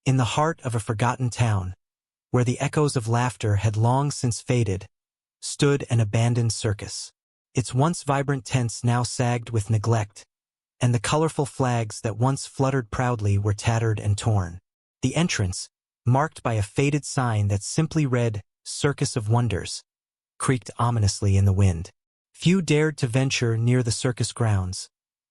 In the heart of a forgotten town, where the echoes of laughter had long since faded, stood an abandoned circus. Its once vibrant tents now sagged with neglect, and the colorful flags that once fluttered proudly were tattered and torn. The entrance, marked by a faded sign that simply read, "Circus of Wonders," creaked ominously in the wind. Few dared to venture near the circus grounds,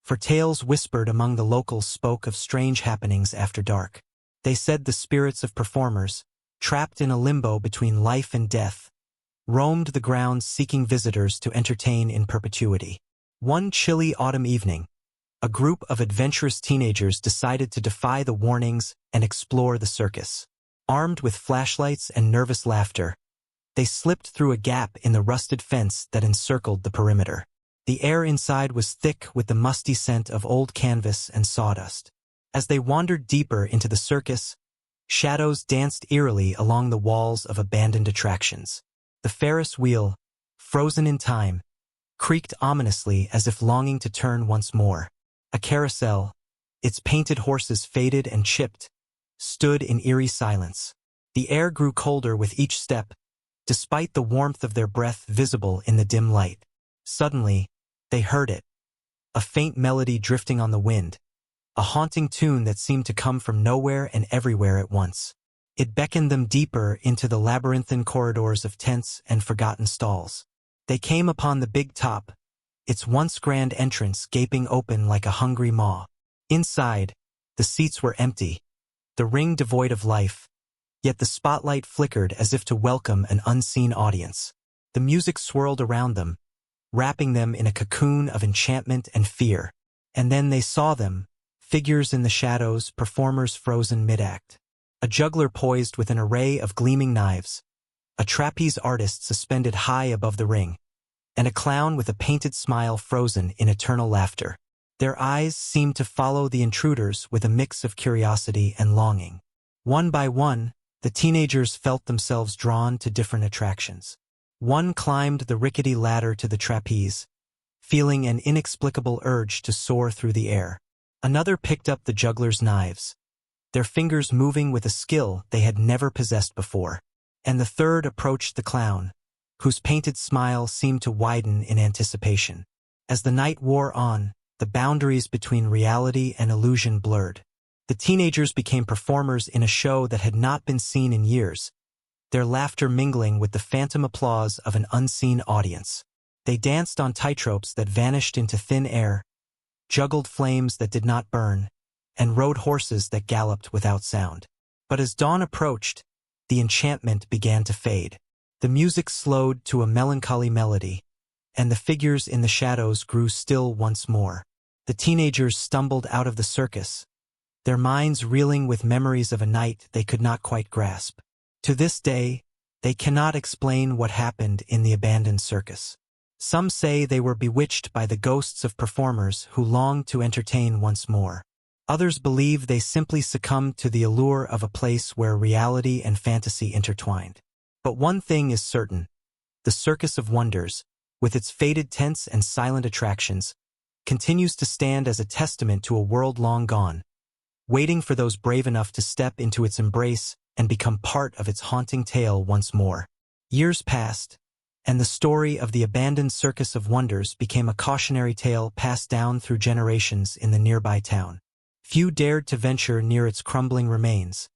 for tales whispered among the locals spoke of strange happenings after dark. They said the spirits of performers, trapped in a limbo between life and death, roamed the grounds seeking visitors to entertain in perpetuity. One chilly autumn evening, a group of adventurous teenagers decided to defy the warnings and explore the circus. Armed with flashlights and nervous laughter, they slipped through a gap in the rusted fence that encircled the perimeter. The air inside was thick with the musty scent of old canvas and sawdust. As they wandered deeper into the circus, shadows danced eerily along the walls of abandoned attractions. The Ferris wheel, frozen in time, creaked ominously as if longing to turn once more. A carousel, its painted horses faded and chipped, stood in eerie silence. The air grew colder with each step, despite the warmth of their breath visible in the dim light. Suddenly, they heard it, a faint melody drifting on the wind, a haunting tune that seemed to come from nowhere and everywhere at once. It beckoned them deeper into the labyrinthine corridors of tents and forgotten stalls. They came upon the big top, its once grand entrance gaping open like a hungry maw. Inside, the seats were empty, the ring devoid of life, yet the spotlight flickered as if to welcome an unseen audience. The music swirled around them, wrapping them in a cocoon of enchantment and fear. And then they saw them, figures in the shadows, performers frozen mid-act. A juggler poised with an array of gleaming knives, a trapeze artist suspended high above the ring, and a clown with a painted smile frozen in eternal laughter. Their eyes seemed to follow the intruders with a mix of curiosity and longing. One by one, the teenagers felt themselves drawn to different attractions. One climbed the rickety ladder to the trapeze, feeling an inexplicable urge to soar through the air. Another picked up the juggler's knives, their fingers moving with a skill they had never possessed before. And the third approached the clown, whose painted smile seemed to widen in anticipation. As the night wore on, the boundaries between reality and illusion blurred. The teenagers became performers in a show that had not been seen in years, their laughter mingling with the phantom applause of an unseen audience. They danced on tightropes that vanished into thin air, juggled flames that did not burn, and rode horses that galloped without sound. But as dawn approached, the enchantment began to fade. The music slowed to a melancholy melody, and the figures in the shadows grew still once more. The teenagers stumbled out of the circus, their minds reeling with memories of a night they could not quite grasp. To this day, they cannot explain what happened in the abandoned circus. Some say they were bewitched by the ghosts of performers who longed to entertain once more. Others believe they simply succumbed to the allure of a place where reality and fantasy intertwined. But one thing is certain: the Circus of Wonders, with its faded tents and silent attractions, continues to stand as a testament to a world long gone, waiting for those brave enough to step into its embrace and become part of its haunting tale once more. Years passed, and the story of the abandoned Circus of Wonders became a cautionary tale passed down through generations in the nearby town. Few dared to venture near its crumbling remains,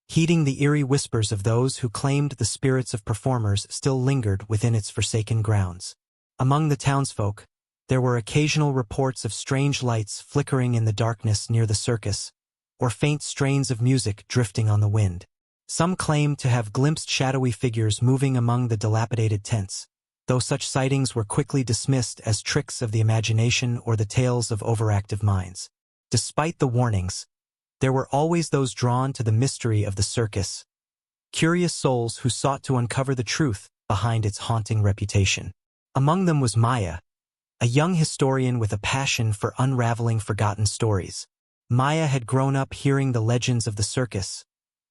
heeding the eerie whispers of those who claimed the spirits of performers still lingered within its forsaken grounds. Among the townsfolk, there were occasional reports of strange lights flickering in the darkness near the circus, or faint strains of music drifting on the wind. Some claimed to have glimpsed shadowy figures moving among the dilapidated tents, though such sightings were quickly dismissed as tricks of the imagination or the tales of overactive minds. Despite the warnings, there were always those drawn to the mystery of the circus, curious souls who sought to uncover the truth behind its haunting reputation. Among them was Maya, a young historian with a passion for unraveling forgotten stories. Maya had grown up hearing the legends of the circus,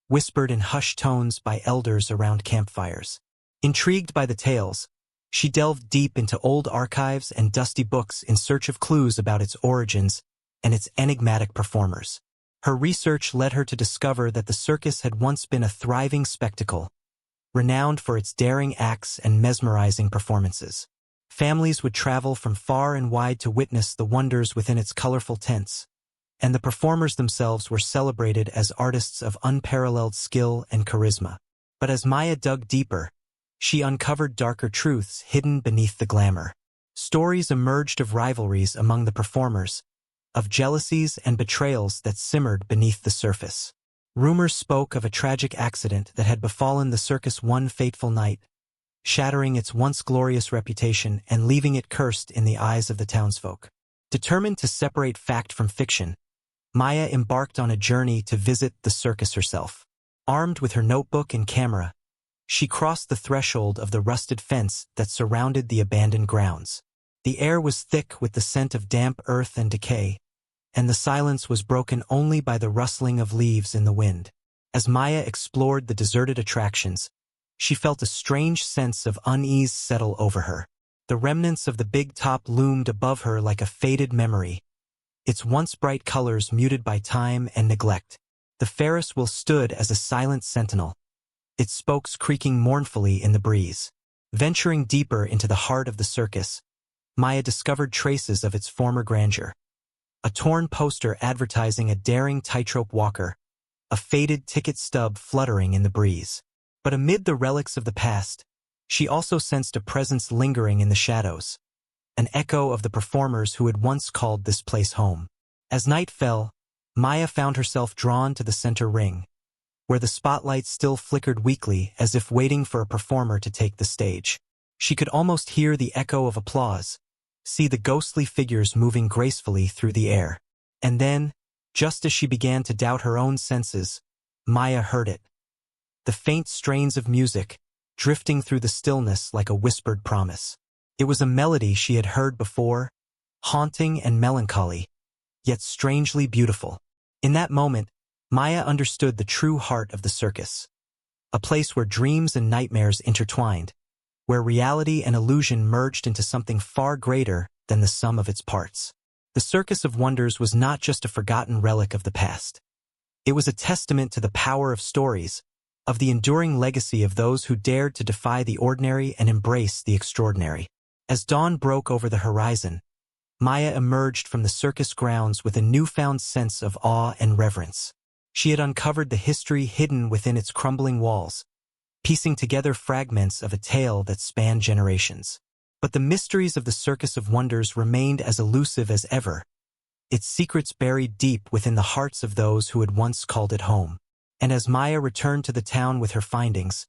whispered in hushed tones by elders around campfires. Intrigued by the tales, she delved deep into old archives and dusty books in search of clues about its origins and its enigmatic performers. Her research led her to discover that the circus had once been a thriving spectacle, renowned for its daring acts and mesmerizing performances. Families would travel from far and wide to witness the wonders within its colorful tents, and the performers themselves were celebrated as artists of unparalleled skill and charisma. But as Maya dug deeper, she uncovered darker truths hidden beneath the glamour. Stories emerged of rivalries among the performers, of jealousies and betrayals that simmered beneath the surface. Rumors spoke of a tragic accident that had befallen the circus one fateful night, shattering its once glorious reputation and leaving it cursed in the eyes of the townsfolk. Determined to separate fact from fiction, Maya embarked on a journey to visit the circus herself. Armed with her notebook and camera, she crossed the threshold of the rusted fence that surrounded the abandoned grounds. The air was thick with the scent of damp earth and decay, and the silence was broken only by the rustling of leaves in the wind. As Maya explored the deserted attractions, she felt a strange sense of unease settle over her. The remnants of the big top loomed above her like a faded memory, its once bright colors muted by time and neglect. The Ferris wheel stood as a silent sentinel, its spokes creaking mournfully in the breeze. Venturing deeper into the heart of the circus, Maya discovered traces of its former grandeur. A torn poster advertising a daring tightrope walker, a faded ticket stub fluttering in the breeze. But amid the relics of the past, she also sensed a presence lingering in the shadows, an echo of the performers who had once called this place home. As night fell, Maya found herself drawn to the center ring, where the spotlight still flickered weakly as if waiting for a performer to take the stage. She could almost hear the echo of applause, see the ghostly figures moving gracefully through the air. And then, just as she began to doubt her own senses, Maya heard it. The faint strains of music, drifting through the stillness like a whispered promise. It was a melody she had heard before, haunting and melancholy, yet strangely beautiful. In that moment, Maya understood the true heart of the circus. A place where dreams and nightmares intertwined, where reality and illusion merged into something far greater than the sum of its parts. The Circus of Wonders was not just a forgotten relic of the past. It was a testament to the power of stories, of the enduring legacy of those who dared to defy the ordinary and embrace the extraordinary. As dawn broke over the horizon, Maya emerged from the circus grounds with a newfound sense of awe and reverence. She had uncovered the history hidden within its crumbling walls, piecing together fragments of a tale that spanned generations. But the mysteries of the Circus of Wonders remained as elusive as ever, its secrets buried deep within the hearts of those who had once called it home. And as Maya returned to the town with her findings,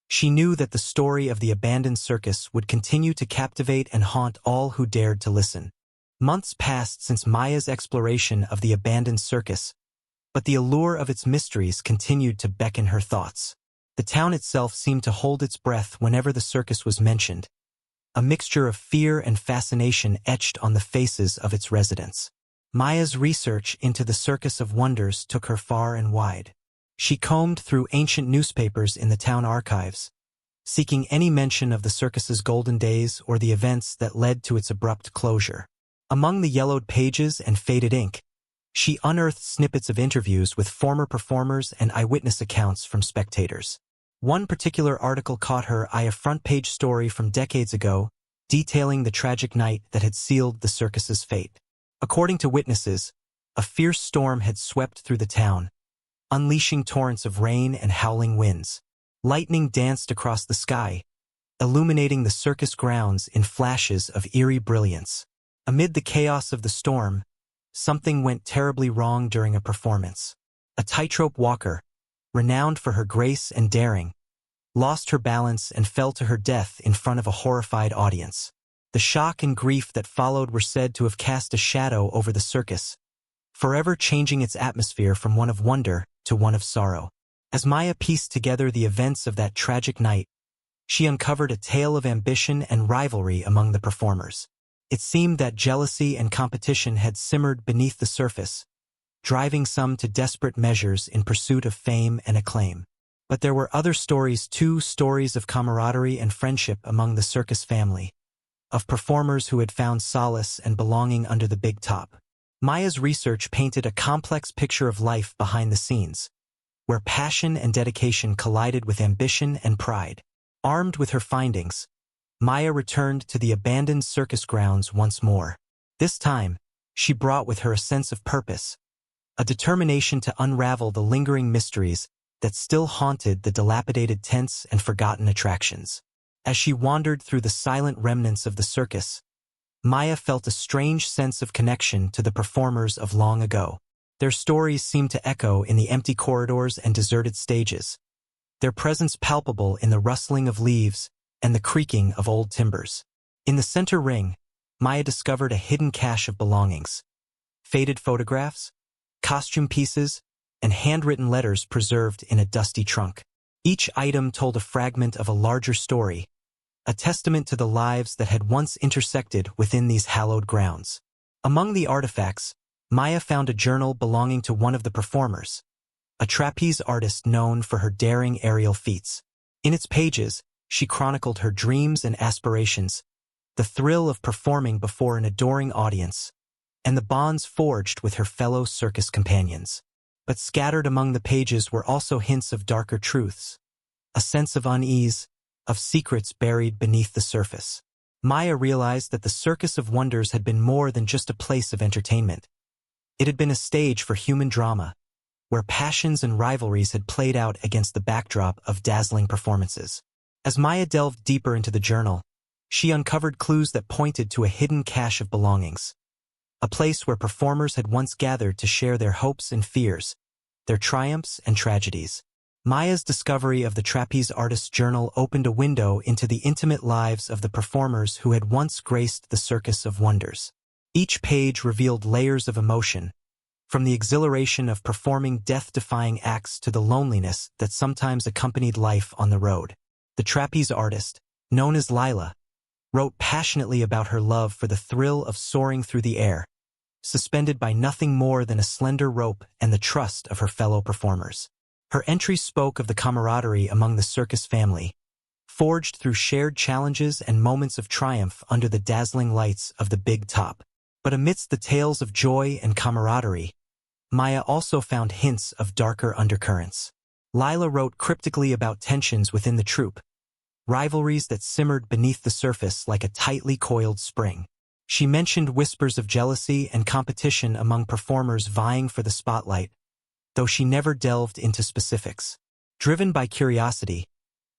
she knew that the story of the abandoned circus would continue to captivate and haunt all who dared to listen. Months passed since Maya's exploration of the abandoned circus, but the allure of its mysteries continued to beckon her thoughts. The town itself seemed to hold its breath whenever the circus was mentioned, a mixture of fear and fascination etched on the faces of its residents. Maya's research into the Circus of Wonders took her far and wide. She combed through ancient newspapers in the town archives, seeking any mention of the circus's golden days or the events that led to its abrupt closure. Among the yellowed pages and faded ink, she unearthed snippets of interviews with former performers and eyewitness accounts from spectators. One particular article caught her eye, a front-page story from decades ago, detailing the tragic night that had sealed the circus's fate. According to witnesses, a fierce storm had swept through the town, unleashing torrents of rain and howling winds. Lightning danced across the sky, illuminating the circus grounds in flashes of eerie brilliance. Amid the chaos of the storm, something went terribly wrong during a performance. A tightrope walker, renowned for her grace and daring, lost her balance and fell to her death in front of a horrified audience. The shock and grief that followed were said to have cast a shadow over the circus, forever changing its atmosphere from one of wonder to one of sorrow. As Maya pieced together the events of that tragic night, she uncovered a tale of ambition and rivalry among the performers. It seemed that jealousy and competition had simmered beneath the surface, driving some to desperate measures in pursuit of fame and acclaim. But there were other stories too, stories of camaraderie and friendship among the circus family, of performers who had found solace and belonging under the big top. Maya's research painted a complex picture of life behind the scenes, where passion and dedication collided with ambition and pride. Armed with her findings, Maya returned to the abandoned circus grounds once more. This time, she brought with her a sense of purpose, a determination to unravel the lingering mysteries that still haunted the dilapidated tents and forgotten attractions. As she wandered through the silent remnants of the circus, Maya felt a strange sense of connection to the performers of long ago. Their stories seemed to echo in the empty corridors and deserted stages, their presence palpable in the rustling of leaves and the creaking of old timbers. In the center ring, Maya discovered a hidden cache of belongings: faded photographs, costume pieces, and handwritten letters preserved in a dusty trunk. Each item told a fragment of a larger story, a testament to the lives that had once intersected within these hallowed grounds. Among the artifacts, Maya found a journal belonging to one of the performers, a trapeze artist known for her daring aerial feats. In its pages, she chronicled her dreams and aspirations, the thrill of performing before an adoring audience, and the bonds forged with her fellow circus companions. But scattered among the pages were also hints of darker truths, a sense of unease, of secrets buried beneath the surface. Maya realized that the Circus of Wonders had been more than just a place of entertainment. It had been a stage for human drama, where passions and rivalries had played out against the backdrop of dazzling performances. As Maya delved deeper into the journal, she uncovered clues that pointed to a hidden cache of belongings, a place where performers had once gathered to share their hopes and fears, their triumphs and tragedies. Maya's discovery of the trapeze artist's journal opened a window into the intimate lives of the performers who had once graced the Circus of Wonders. Each page revealed layers of emotion, from the exhilaration of performing death-defying acts to the loneliness that sometimes accompanied life on the road. The trapeze artist, known as Lila, wrote passionately about her love for the thrill of soaring through the air, suspended by nothing more than a slender rope and the trust of her fellow performers. Her entries spoke of the camaraderie among the circus family, forged through shared challenges and moments of triumph under the dazzling lights of the big top. But amidst the tales of joy and camaraderie, Maya also found hints of darker undercurrents. Lila wrote cryptically about tensions within the troupe, rivalries that simmered beneath the surface like a tightly coiled spring. She mentioned whispers of jealousy and competition among performers vying for the spotlight, though she never delved into specifics. Driven by curiosity,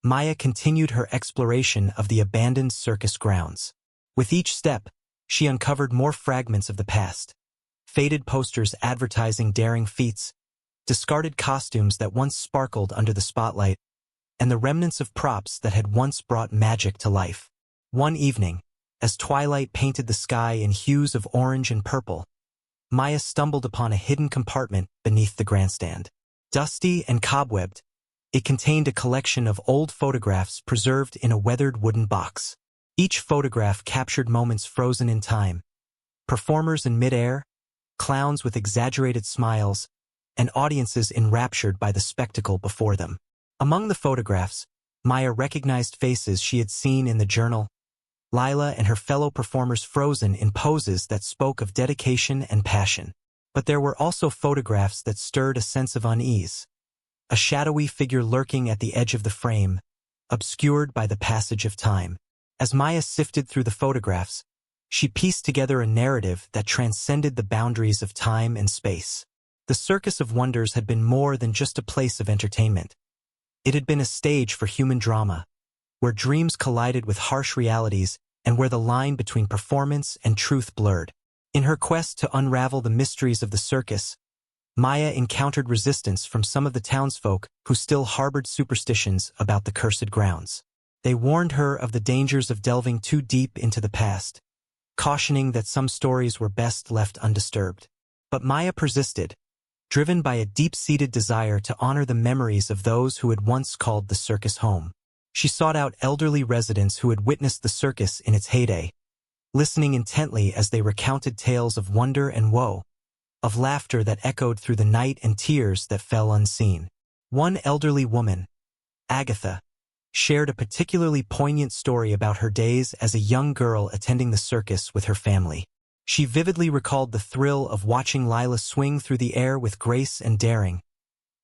Maya continued her exploration of the abandoned circus grounds. With each step, she uncovered more fragments of the past: faded posters advertising daring feats, discarded costumes that once sparkled under the spotlight, and the remnants of props that had once brought magic to life. One evening, as twilight painted the sky in hues of orange and purple, Maya stumbled upon a hidden compartment beneath the grandstand. Dusty and cobwebbed, it contained a collection of old photographs preserved in a weathered wooden box. Each photograph captured moments frozen in time: performers in midair, clowns with exaggerated smiles, and audiences enraptured by the spectacle before them. Among the photographs, Maya recognized faces she had seen in the journal, Lila and her fellow performers frozen in poses that spoke of dedication and passion. But there were also photographs that stirred a sense of unease: a shadowy figure lurking at the edge of the frame, obscured by the passage of time. As Maya sifted through the photographs, she pieced together a narrative that transcended the boundaries of time and space. The Circus of Wonders had been more than just a place of entertainment. It had been a stage for human drama, where dreams collided with harsh realities and where the line between performance and truth blurred. In her quest to unravel the mysteries of the circus, Maya encountered resistance from some of the townsfolk who still harbored superstitions about the cursed grounds. They warned her of the dangers of delving too deep into the past, cautioning that some stories were best left undisturbed. But Maya persisted, driven by a deep-seated desire to honor the memories of those who had once called the circus home. She sought out elderly residents who had witnessed the circus in its heyday, listening intently as they recounted tales of wonder and woe, of laughter that echoed through the night and tears that fell unseen. One elderly woman, Agatha, shared a particularly poignant story about her days as a young girl attending the circus with her family. She vividly recalled the thrill of watching Lila swing through the air with grace and daring,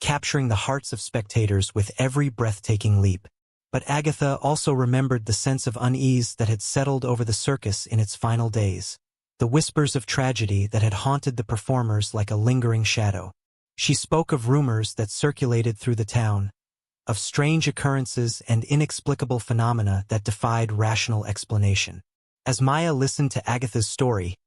capturing the hearts of spectators with every breathtaking leap. But Agatha also remembered the sense of unease that had settled over the circus in its final days, the whispers of tragedy that had haunted the performers like a lingering shadow. She spoke of rumors that circulated through the town, of strange occurrences and inexplicable phenomena that defied rational explanation. As Maya listened to Agatha's story,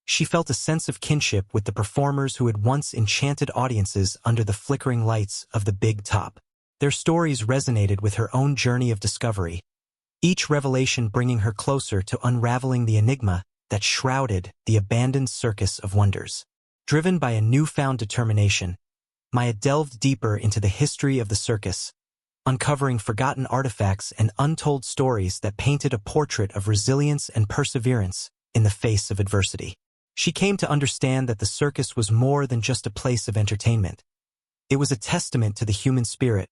she felt a sense of kinship with the performers who had once enchanted audiences under the flickering lights of the big top. Their stories resonated with her own journey of discovery, each revelation bringing her closer to unraveling the enigma that shrouded the abandoned circus of wonders. Driven by a newfound determination, Maya delved deeper into the history of the circus, uncovering forgotten artifacts and untold stories that painted a portrait of resilience and perseverance in the face of adversity. She came to understand that the circus was more than just a place of entertainment. It was a testament to the human spirit,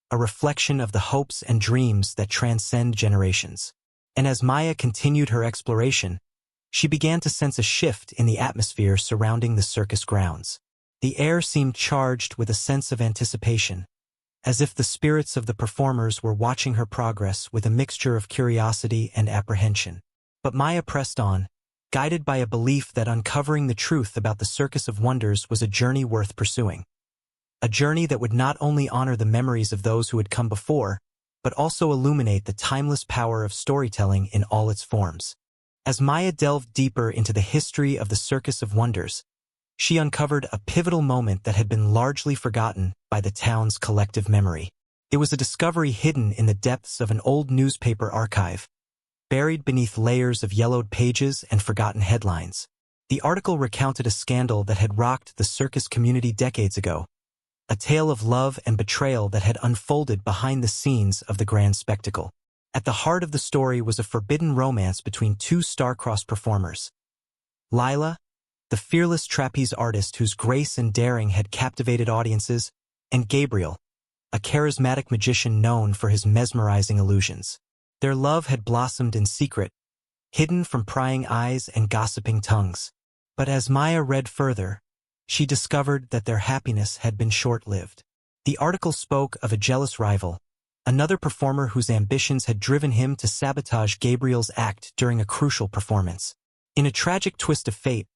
a reflection of the hopes and dreams that transcend generations. And as Maya continued her exploration, she began to sense a shift in the atmosphere surrounding the circus grounds. The air seemed charged with a sense of anticipation, as if the spirits of the performers were watching her progress with a mixture of curiosity and apprehension. But Maya pressed on, guided by a belief that uncovering the truth about the Circus of Wonders was a journey worth pursuing. A journey that would not only honor the memories of those who had come before, but also illuminate the timeless power of storytelling in all its forms. As Maya delved deeper into the history of the Circus of Wonders, she uncovered a pivotal moment that had been largely forgotten by the town's collective memory. It was a discovery hidden in the depths of an old newspaper archive, buried beneath layers of yellowed pages and forgotten headlines. The article recounted a scandal that had rocked the circus community decades ago, a tale of love and betrayal that had unfolded behind the scenes of the grand spectacle. At the heart of the story was a forbidden romance between two star-crossed performers. Lila, the fearless trapeze artist whose grace and daring had captivated audiences, and Gabriel, a charismatic magician known for his mesmerizing illusions. Their love had blossomed in secret, hidden from prying eyes and gossiping tongues. But as Maya read further, she discovered that their happiness had been short-lived. The article spoke of a jealous rival, another performer whose ambitions had driven him to sabotage Gabriel's act during a crucial performance. In a tragic twist of fate,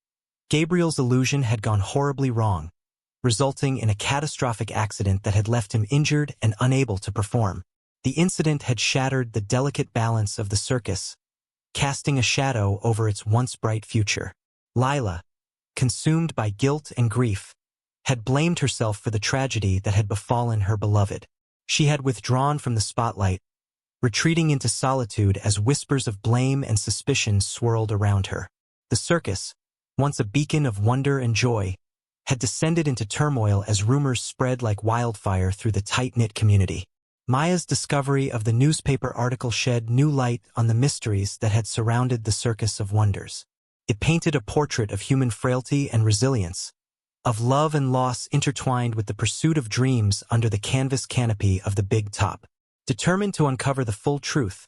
Gabriel's illusion had gone horribly wrong, resulting in a catastrophic accident that had left him injured and unable to perform. The incident had shattered the delicate balance of the circus, casting a shadow over its once bright future. Lila, consumed by guilt and grief, had blamed herself for the tragedy that had befallen her beloved. She had withdrawn from the spotlight, retreating into solitude as whispers of blame and suspicion swirled around her. The circus, once a beacon of wonder and joy, had descended into turmoil as rumors spread like wildfire through the tight-knit community. Maya's discovery of the newspaper article shed new light on the mysteries that had surrounded the Circus of Wonders. It painted a portrait of human frailty and resilience, of love and loss intertwined with the pursuit of dreams under the canvas canopy of the big top. Determined to uncover the full truth,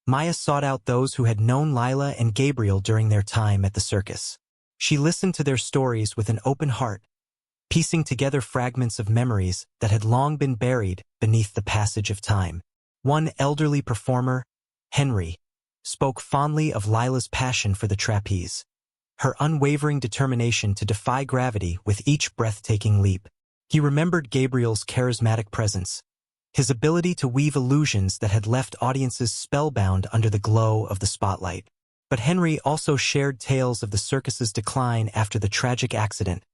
Maya sought out those who had known Lila and Gabriel during their time at the circus. She listened to their stories with an open heart, piecing together fragments of memories that had long been buried beneath the passage of time. One elderly performer, Henry, spoke fondly of Lila's passion for the trapeze, her unwavering determination to defy gravity with each breathtaking leap. He remembered Gabriel's charismatic presence, his ability to weave illusions that had left audiences spellbound under the glow of the spotlight. But Henry also shared tales of the circus's decline after the tragic accident,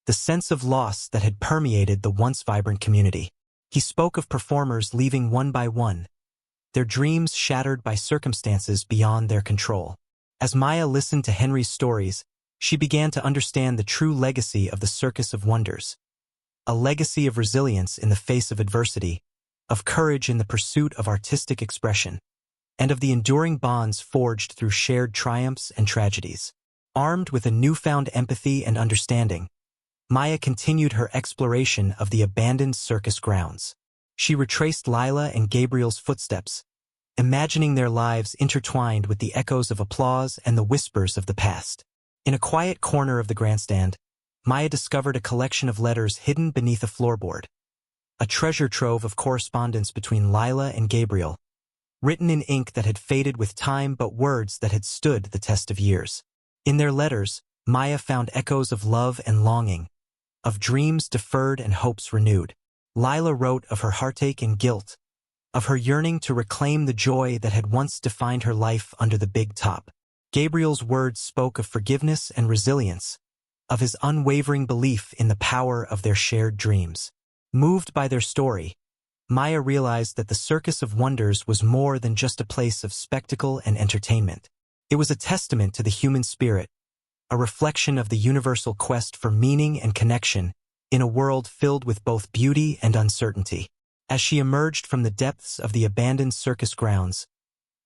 the sense of loss that had permeated the once vibrant community. He spoke of performers leaving one by one, their dreams shattered by circumstances beyond their control. As Maya listened to Henry's stories, she began to understand the true legacy of the Circus of Wonders, a legacy of resilience in the face of adversity, of courage in the pursuit of artistic expression, and of the enduring bonds forged through shared triumphs and tragedies. Armed with a newfound empathy and understanding, Maya continued her exploration of the abandoned circus grounds. She retraced Lila and Gabriel's footsteps, imagining their lives intertwined with the echoes of applause and the whispers of the past. In a quiet corner of the grandstand, Maya discovered a collection of letters hidden beneath a floorboard, a treasure trove of correspondence between Lila and Gabriel, written in ink that had faded with time but words that had stood the test of years. In their letters, Maya found echoes of love and longing, of dreams deferred and hopes renewed. Lila wrote of her heartache and guilt, of her yearning to reclaim the joy that had once defined her life under the big top. Gabriel's words spoke of forgiveness and resilience, of his unwavering belief in the power of their shared dreams. Moved by their story, Maya realized that the Circus of Wonders was more than just a place of spectacle and entertainment. It was a testament to the human spirit, a reflection of the universal quest for meaning and connection in a world filled with both beauty and uncertainty. As she emerged from the depths of the abandoned circus grounds,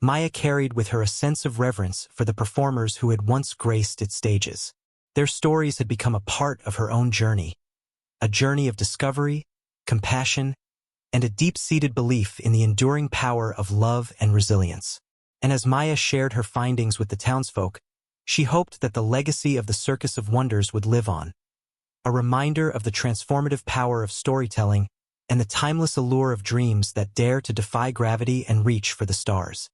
Maya carried with her a sense of reverence for the performers who had once graced its stages. Their stories had become a part of her own journey, a journey of discovery, compassion, and a deep-seated belief in the enduring power of love and resilience. And as Maya shared her findings with the townsfolk, she hoped that the legacy of the Circus of Wonders would live on, a reminder of the transformative power of storytelling and the timeless allure of dreams that dare to defy gravity and reach for the stars.